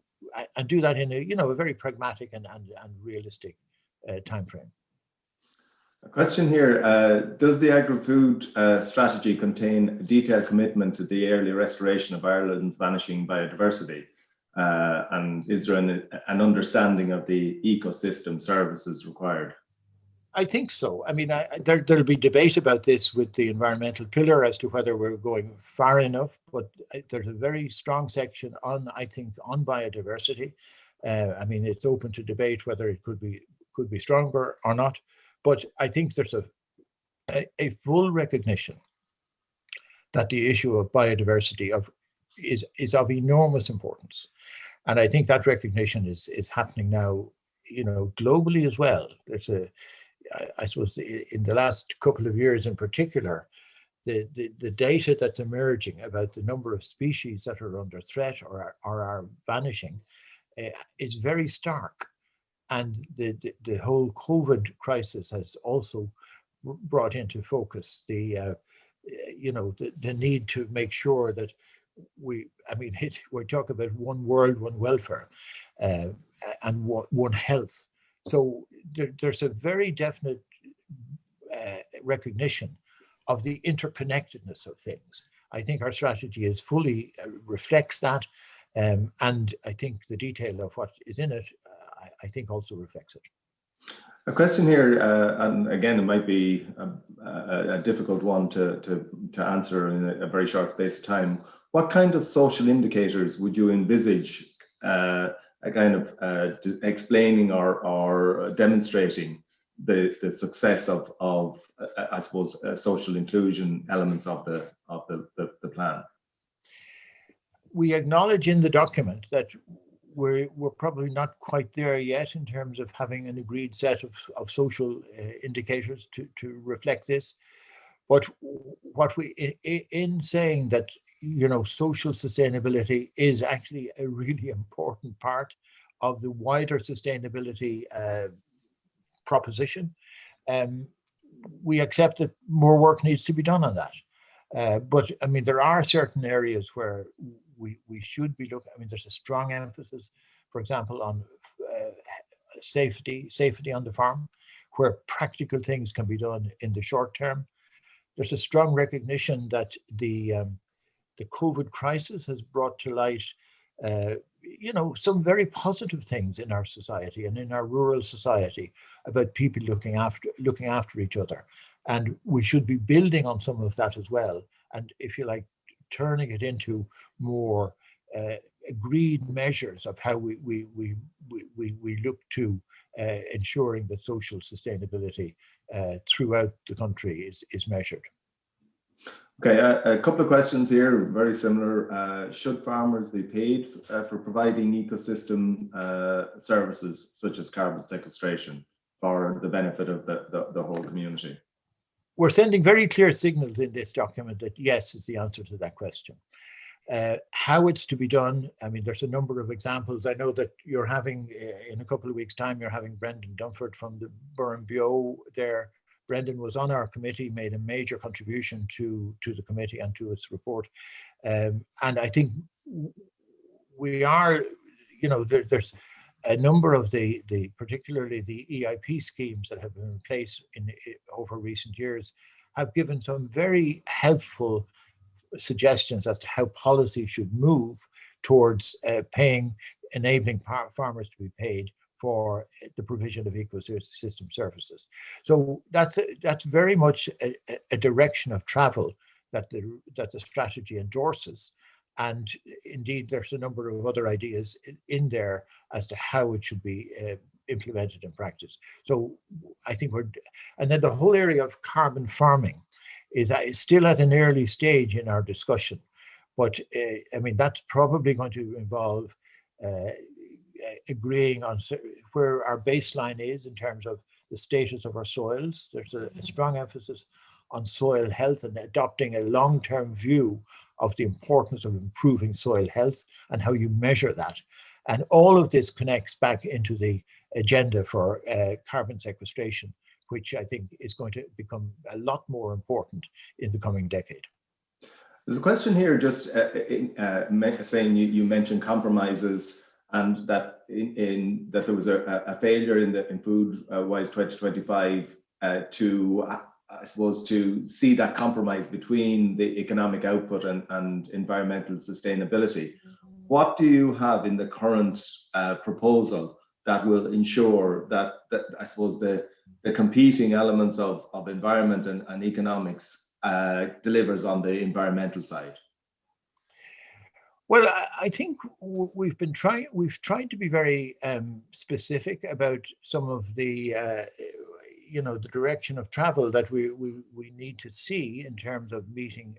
do that in a very pragmatic and realistic time frame. A question here, does the Agri-Food Strategy contain a detailed commitment to the early restoration of Ireland's vanishing biodiversity? And is there an understanding of the ecosystem services required? I think so. I mean, there'll be debate about this with the environmental pillar as to whether we're going far enough, but there's a very strong section on biodiversity. I mean, it's open to debate whether it could be stronger or not, but I think there's a full recognition that the issue of biodiversity is of enormous importance. And I think that recognition is happening now, globally as well. There's I suppose in the last couple of years in particular, the data that's emerging about the number of species that are under threat or are vanishing is very stark. And the whole COVID crisis has also brought into focus the need to make sure that we're talking about one world, one welfare, and one health. So there's a very definite recognition of the interconnectedness of things. I think our strategy is fully reflects that, and I think the detail of what is in it, I think also reflects it. A question here, and again, it might be a difficult one to answer in a very short space of time. What kind of social indicators would you envisage a kind of explaining or demonstrating the success of I suppose social inclusion elements of the plan? We acknowledge in the document that we're probably not quite there yet in terms of having an agreed set of social indicators to reflect this. But what in saying that social sustainability is actually a really important part of the wider sustainability proposition. We accept that more work needs to be done on that. But I mean, there are certain areas where we should be looking. I mean, there's a strong emphasis, for example, on safety on the farm, where practical things can be done in the short term. There's a strong recognition that the COVID crisis has brought to light, some very positive things in our society and in our rural society about people looking after each other, and we should be building on some of that as well. And if you like, turning it into more agreed measures of how we look to ensuring that social sustainability throughout the country is measured. Okay, a couple of questions here, very similar. Should farmers be paid for providing ecosystem services such as carbon sequestration for the benefit of the whole community? We're sending very clear signals in this document that yes is the answer to that question. How it's to be done, I mean, there's a number of examples. I know that you're having, in a couple of weeks' time, you're having Brendan Dunford from the Burren Bio there. Brendan was on our committee, made a major contribution to the committee and to its report. And I think we are, there's a number of particularly the EIP schemes that have been in place over recent years have given some very helpful suggestions as to how policy should move towards enabling farmers to be paid for the provision of ecosystem services. So that's very much a direction of travel that the strategy endorses. And indeed, there's a number of other ideas in there as to how it should be implemented in practice. So I think and then the whole area of carbon farming is still at an early stage in our discussion. But I mean, that's probably going to involve agreeing on where our baseline is in terms of the status of our soils. There's a strong emphasis on soil health and adopting a long-term view of the importance of improving soil health and how you measure that. And all of this connects back into the agenda for carbon sequestration, which I think is going to become a lot more important in the coming decade. There's a question here just saying you mentioned compromises and that that there was a failure in Food Wise 2025 to, I suppose, to see that compromise between the economic output and environmental sustainability. What do you have in the current proposal that will ensure that I suppose the competing elements of environment and economics delivers on the environmental side? Well, I think we've tried to be very specific about some of the the direction of travel that we need to see in terms of meeting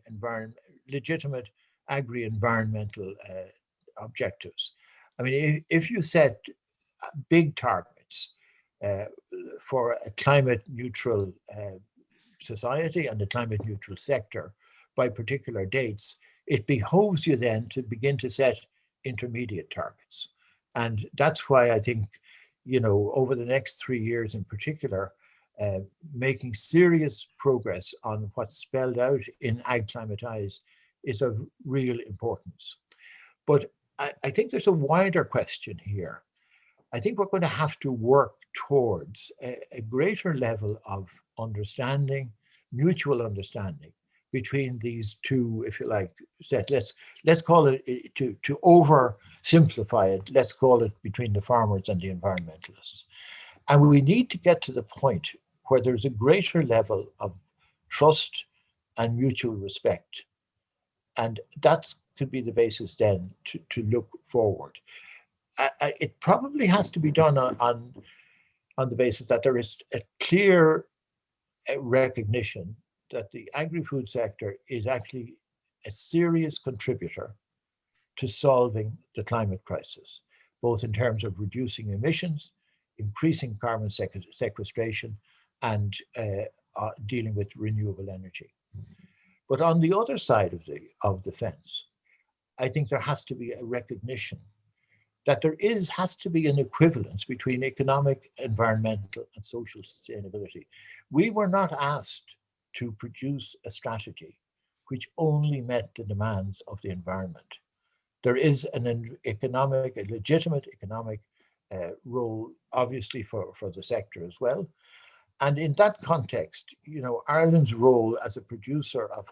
legitimate agri-environmental objectives. I mean, if you set big targets for a climate neutral society and a climate neutral sector by particular dates, it behoves you then to begin to set intermediate targets. And that's why I think, over the next 3 years in particular, making serious progress on what's spelled out in Ag Climatize is of real importance. But I think there's a wider question here. I think we're going to have to work towards a greater level of understanding, mutual understanding between these two, if you like, sets. Let's call it, to oversimplify it, let's call it between the farmers and the environmentalists. And we need to get to the point where there's a greater level of trust and mutual respect. And that could be the basis then to look forward. It probably has to be done on the basis that there is a clear recognition that the agri-food sector is actually a serious contributor to solving the climate crisis, both in terms of reducing emissions, increasing carbon sequestration, and dealing with renewable energy. But on the other side of the fence, I think there has to be a recognition that there has to be an equivalence between economic, environmental, and social sustainability. We were not asked to produce a strategy which only met the demands of the environment. There is a legitimate economic role, obviously, for the sector as well. And in that context, Ireland's role as a producer of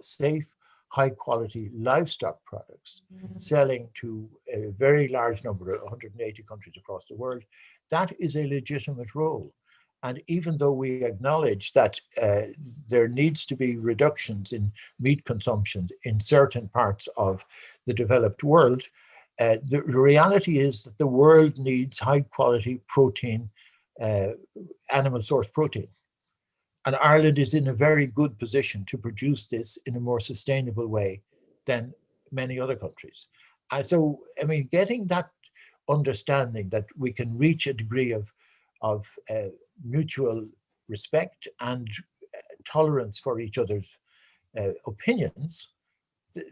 safe, high-quality livestock products, selling to a very large number of 180 countries across the world, that is a legitimate role. And even though we acknowledge that there needs to be reductions in meat consumption in certain parts of the developed world, the reality is that the world needs high-quality protein, animal source protein. And Ireland is in a very good position to produce this in a more sustainable way than many other countries. And so, I mean, getting that understanding that we can reach a degree of mutual respect and tolerance for each other's opinions,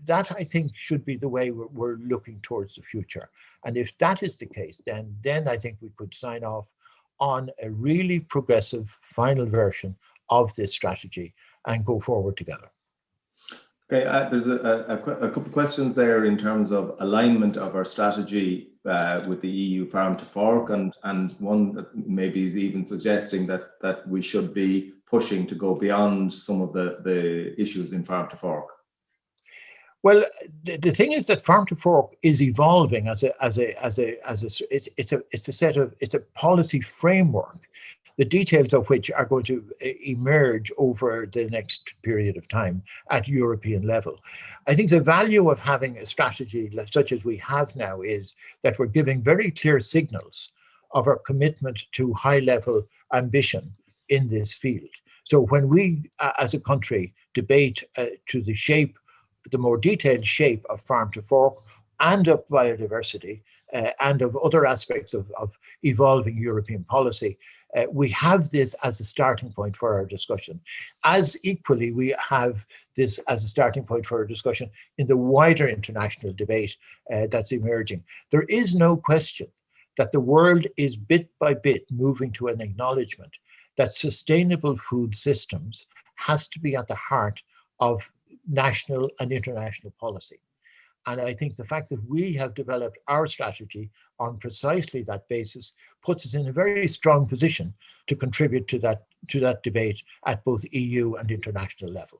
that I think should be the way we're looking towards the future. And if that is the case, then I think we could sign off on a really progressive final version of this strategy and go forward together. Okay, there's a couple of questions there in terms of alignment of our strategy with the EU Farm to Fork, and one that maybe is even suggesting that we should be pushing to go beyond some of the issues in Farm to Fork. Well, the thing is that Farm to Fork is evolving it's a policy framework, the details of which are going to emerge over the next period of time at European level. I think the value of having a strategy such as we have now is that we're giving very clear signals of our commitment to high-level ambition in this field. So when we, as a country, debate to the more detailed shape of farm to fork and of biodiversity and of other aspects of evolving European policy, we have this as a starting point for our discussion. As equally, we have this as a starting point for our discussion in the wider international debate that's emerging. There is no question that the world is bit by bit moving to an acknowledgement that sustainable food systems has to be at the heart of national and international policy. And I think the fact that we have developed our strategy on precisely that basis puts us in a very strong position to contribute to that debate at both EU and international level.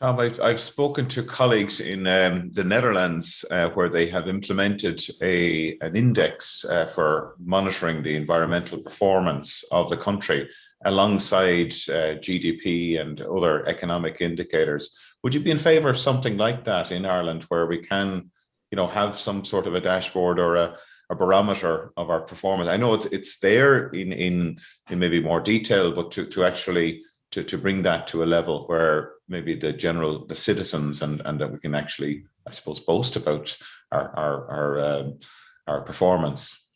Tom, I've spoken to colleagues in the Netherlands where they have implemented an index for monitoring the environmental performance of the country alongside GDP and other economic indicators. Would you be in favour of something like that in Ireland, where we can, have some sort of a dashboard or a barometer of our performance? I know it's there in maybe more detail, but to actually to bring that to a level where maybe the citizens and that we can actually, I suppose, boast about our performance.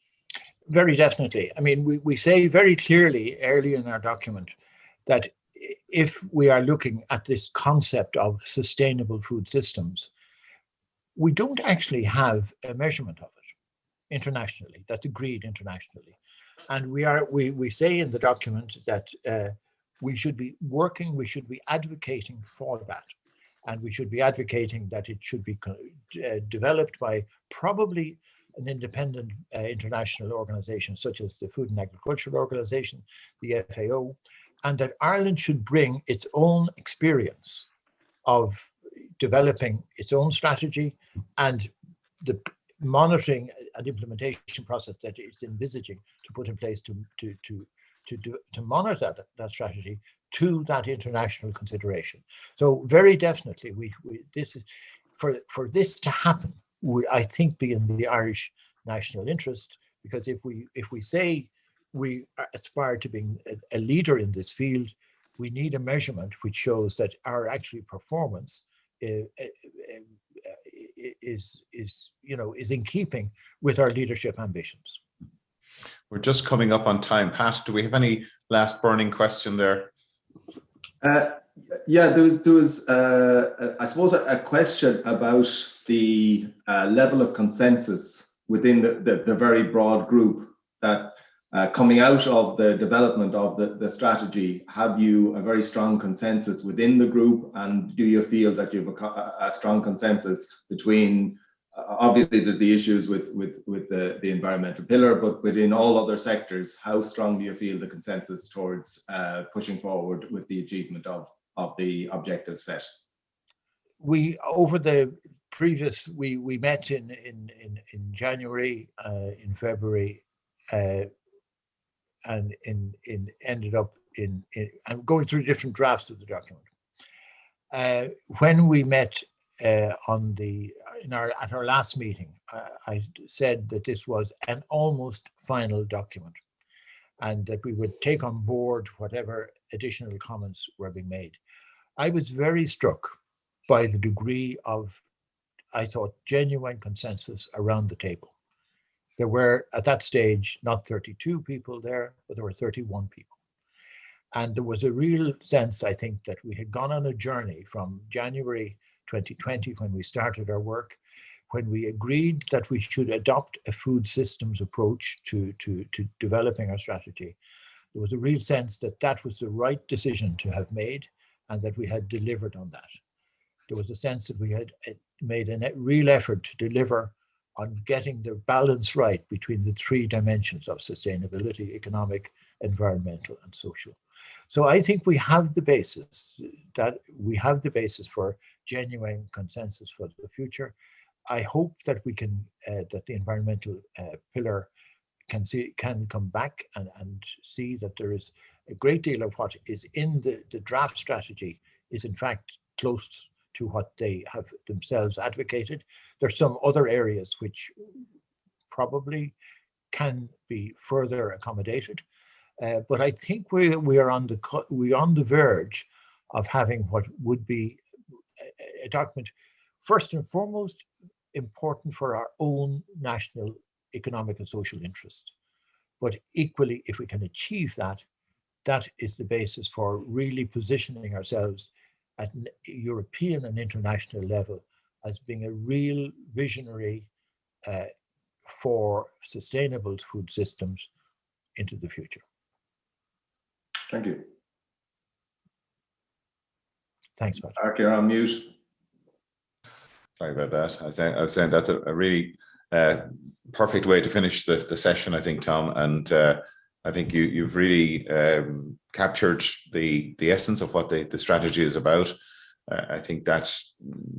Very definitely. I mean, we say very clearly early in our document that if we are looking at this concept of sustainable food systems, we don't actually have a measurement of it internationally that's agreed internationally. And we say in the document that we should be advocating for that. And we should be advocating that it should be developed by probably an independent international organization such as the Food and Agriculture Organization, the FAO, and that Ireland should bring its own experience of developing its own strategy and the monitoring and implementation process that it's envisaging to put in place to monitor that strategy to that international consideration. So very definitely, this is for this to happen would, I think, be in the Irish national interest, because if we say we aspire to being a leader in this field, we need a measurement which shows that our actual performance is in keeping with our leadership ambitions. We're just coming up on time. Pat, do we have any last burning question there? Yeah, there was I suppose a question about the level of consensus within the very broad group that coming out of the development of the strategy. Have you a very strong consensus within the group, and do you feel that you have a strong consensus between, obviously there's the issues with the environmental pillar, but within all other sectors, how strong do you feel the consensus towards pushing forward with the achievement of the objectives set? We met in January, in February, and ended up in I'm going through different drafts of the document. When we met at our last meeting, I said that this was an almost final document, and that we would take on board whatever additional comments were being made. I was very struck by the degree of, I thought, genuine consensus around the table. There were, at that stage, not 32 people there, but there were 31 people. And there was a real sense, I think, that we had gone on a journey from January 2020, when we started our work, when we agreed that we should adopt a food systems approach to developing our strategy. There was a real sense that that was the right decision to have made, and that we had delivered on that. There was a sense that we had made a real effort to deliver on getting the balance right between the three dimensions of sustainability: economic, environmental, and social. So I think we have the basis for genuine consensus for the future. I hope that we can, that the environmental pillar can come back and see that there is a great deal of what is in the draft strategy is in fact close to what they have themselves advocated. There's some other areas which probably can be further accommodated. But I think we are on the verge of having what would be a document, first and foremost, important for our own national economic and social interest. But equally, if we can achieve that, that is the basis for really positioning ourselves at an European and international level as being a real visionary for sustainable food systems into the future. Thank you. Thanks, Pat. Mark, you're on mute. Sorry about that. I was saying that's a really perfect way to finish the session, I think, Tom. And I think you've really captured the essence of what the strategy is about. I think that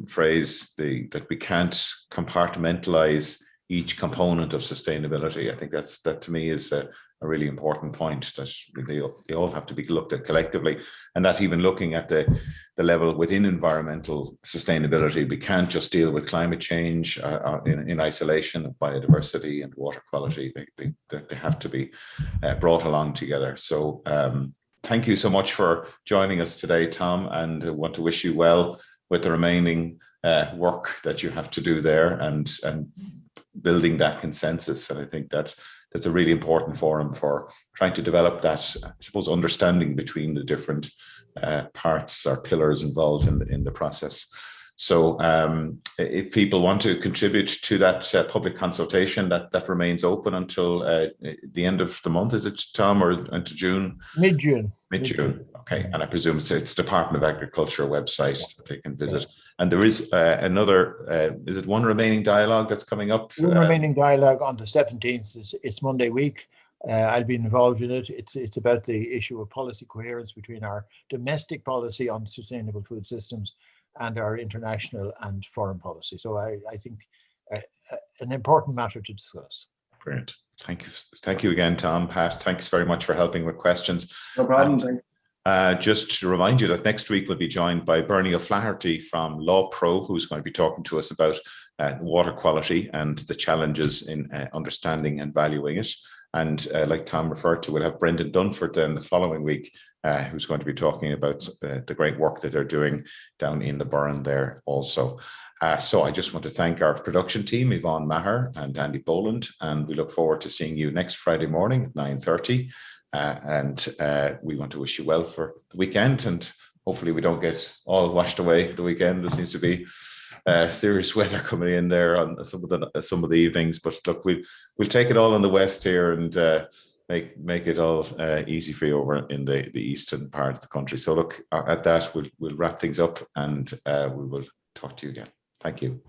phrase, that we can't compartmentalize each component of sustainability, I think that to me is a really important point, that they all have to be looked at collectively, and that even looking at the level within environmental sustainability, we can't just deal with climate change in isolation of biodiversity and water quality. They have to be brought along together. So thank you so much for joining us today, Tom, and I want to wish you well with the remaining work that you have to do there and building that consensus. And I think that's a really important forum for trying to develop that, I suppose, understanding between the different parts or pillars involved in the process. So if people want to contribute to that public consultation, that remains open until the end of the month, is it, Tom, or into June? Mid-June. Mid-June, okay. And I presume it's Department of Agriculture website that they can visit. And there is another, is it one remaining dialogue that's coming up? One remaining dialogue on the 17th. It's Monday week. I'll be involved in it. It's about the issue of policy coherence between our domestic policy on sustainable food systems and our international and foreign policy. So I think an important matter to discuss. Great. Thank you again, Tom. Pat, thanks very much for helping with questions. No problem. Just to remind you that next week we'll be joined by Bernie O'Flaherty from Law Pro, who's going to be talking to us about water quality and the challenges in understanding and valuing it. And like Tom referred to, we'll have Brendan Dunford then the following week, who's going to be talking about the great work that they're doing down in the Burren there also. So I just want to thank our production team, Yvonne Maher and Andy Boland, and we look forward to seeing you next Friday morning at 9:30. And we want to wish you well for the weekend, and hopefully we don't get all washed away the weekend. There seems to be serious weather coming in there on some of the evenings, but look, we'll take it all in the west here and make it all easy for you over in the eastern part of the country. So look, at that we'll wrap things up, and we will talk to you again. Thank you.